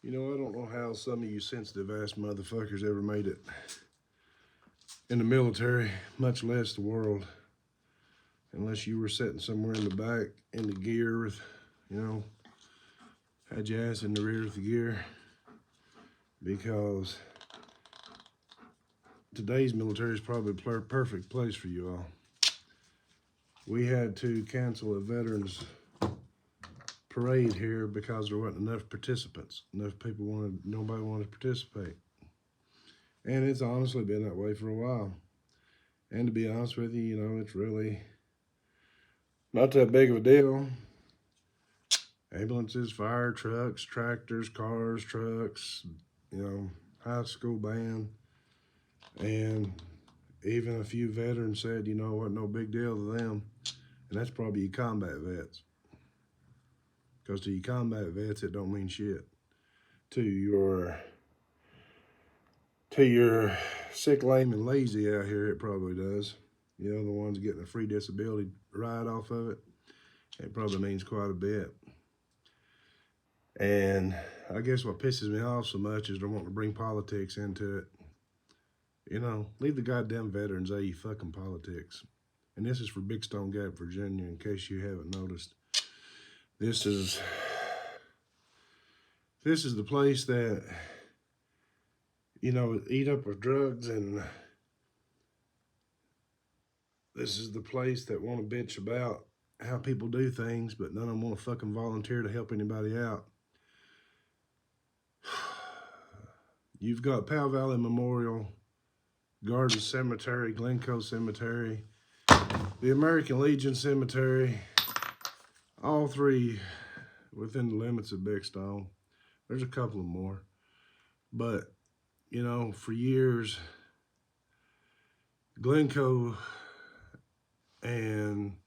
You know, I don't know how some of you sensitive ass motherfuckers ever made it in the military, much less the world. Unless you were sitting somewhere in the back in the gear with, you know, had your ass in the rear with the gear. Because today's military is probably a perfect place for you all. We had to cancel a veterans parade here because there wasn't enough participants. Nobody wanted to participate. And it's honestly been that way for a while. And to be honest with you, you know, it's really not that big of a deal. Ambulances, fire trucks, tractors, cars, trucks, you know, high school band. And even a few veterans said, you know what, no big deal to them. And that's probably your combat vets. Because to your combat vets, it don't mean shit. To your sick, lame, and lazy out here, it probably does. You know, the ones getting a free disability ride off of it, it probably means quite a bit. And I guess what pisses me off so much is they want to bring politics into it. You know, leave the goddamn veterans out of your fucking politics. And this is for Big Stone Gap, Virginia, in case you haven't noticed. This is the place that, you know, eat up with drugs, and this is the place that want to bitch about how people do things, but none of them want to fucking volunteer to help anybody out. You've got Powell Valley Memorial, Garden Cemetery, Glencoe Cemetery, the American Legion Cemetery, all three within the limits of Big Stone. There's a couple of more. But, you know, for years, Glencoe and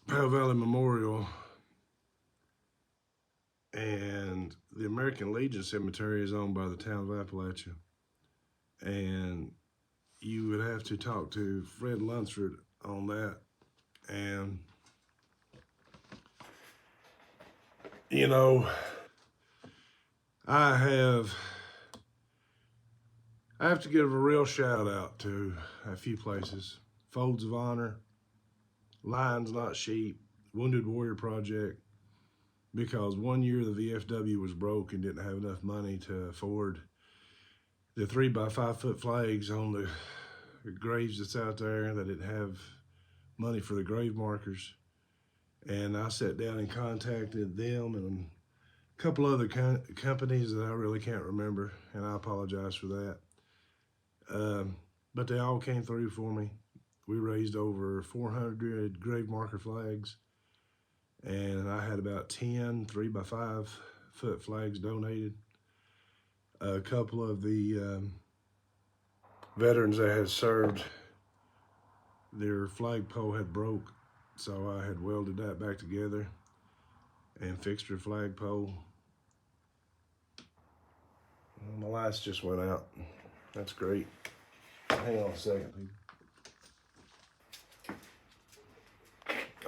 Powell Valley Memorial and the American Legion Cemetery is owned by the town of Appalachia. And you would have to talk to Fred Lunsford on that. And, you know, I have to give a real shout out to a few places. Folds of Honor, Lions Not Sheep, Wounded Warrior Project, because one year the VFW was broke and didn't have enough money to afford the 3 by 5 foot flags on the graves that's out there. They didn't have money for the grave markers. And I sat down and contacted them and a couple other companies that I really can't remember, and I apologize for that. But they all came through for me. We raised over 400 grave marker flags, and I had about 10 3 by 5 foot flags donated. A couple of the veterans that had served, their flagpole had broke, so I had welded that back together and fixed their flagpole. My lights just went out. That's great. Hang on a second, people.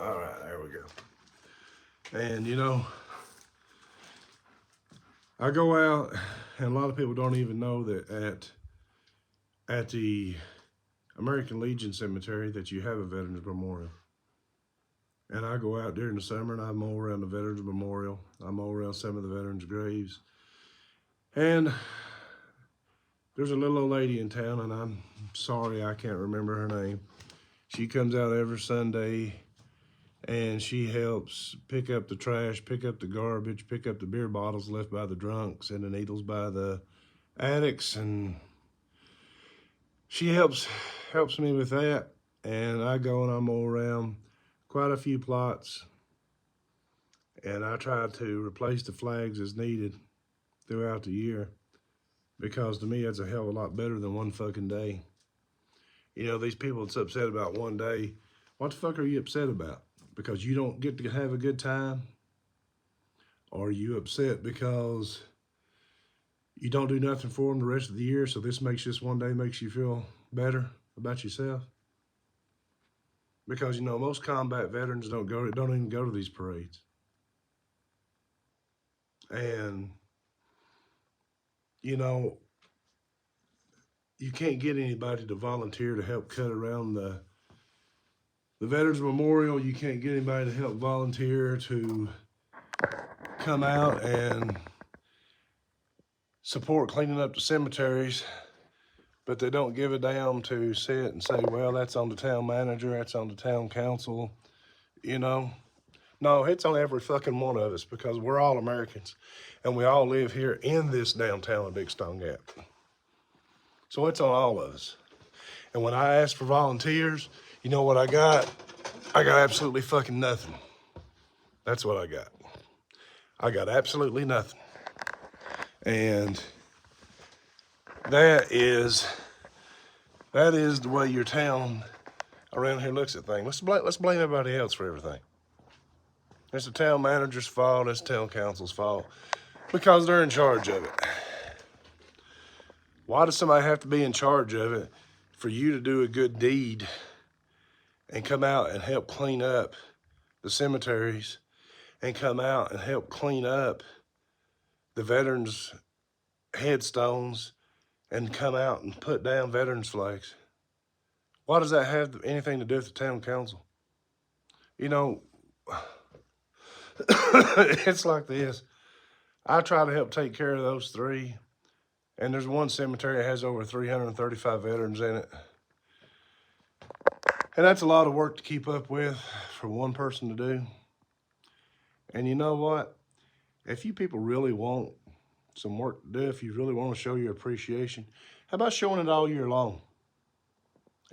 All right, there we go. And you know, I go out, and a lot of people don't even know that at the American Legion Cemetery that you have a Veterans Memorial. And I go out during the summer and I mow around the Veterans Memorial. I mow around some of the veterans' graves. And there's a little old lady in town, and I'm sorry I can't remember her name. She comes out every Sunday and she helps pick up the trash, pick up the garbage, pick up the beer bottles left by the drunks and the needles by the addicts, and she helps me with that. And I go and I mow around quite a few plots, and I try to replace the flags as needed throughout the year, because to me that's a hell of a lot better than one fucking day. You know, these people that's upset about one day, what the fuck are you upset about? Because you don't get to have a good time? Or are you upset because you don't do nothing for them the rest of the year, so this one day makes you feel better about yourself? Because, you know, most combat veterans don't even go to these parades. And you know, you can't get anybody to volunteer to help cut around the Veterans Memorial. You can't get anybody to help volunteer to come out and support cleaning up the cemeteries, but they don't give a damn to sit and say, well, that's on the town manager, that's on the town council, you know. No, it's on every fucking one of us, because we're all Americans and we all live here in this downtown of Big Stone Gap. So it's on all of us. And when I asked for volunteers, you know what I got? I got absolutely fucking nothing. That's what I got. I got absolutely nothing. And that is the way your town around here looks at things. Let's blame everybody else for everything. It's the town manager's fault, it's the town council's fault, because they're in charge of it. Why does somebody have to be in charge of it for you to do a good deed and come out and help clean up the cemeteries and come out and help clean up the veterans' headstones and come out and put down veterans' flags? Why does that have anything to do with the town council? You know, it's like this. I try to help take care of those three, and there's one cemetery that has over 335 veterans in it. And that's a lot of work to keep up with for one person to do. And you know what? If you people really want some work to do, if you really want to show your appreciation, how about showing it all year long?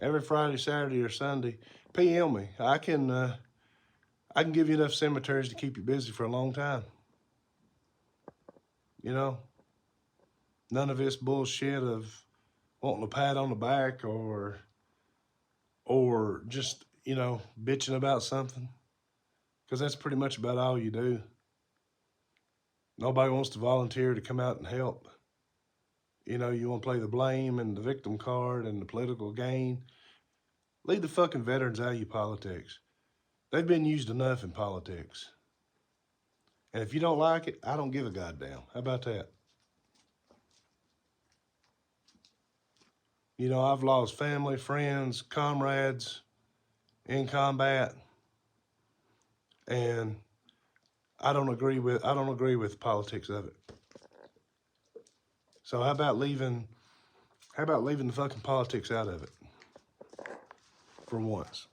Every Friday, Saturday, or Sunday, PM me. I can give you enough cemeteries to keep you busy for a long time. You know, none of this bullshit of wanting a pat on the back or just, you know, bitching about something, because that's pretty much about all you do. Nobody wants to volunteer to come out and help. You know, you want to play the blame and the victim card and the political gain. Leave the fucking veterans out of your politics. They've been used enough in politics. And if you don't like it, I don't give a goddamn. How about that? You know, I've lost family, friends, comrades in combat, and I don't agree with the politics of it. So how about leaving the fucking politics out of it for once?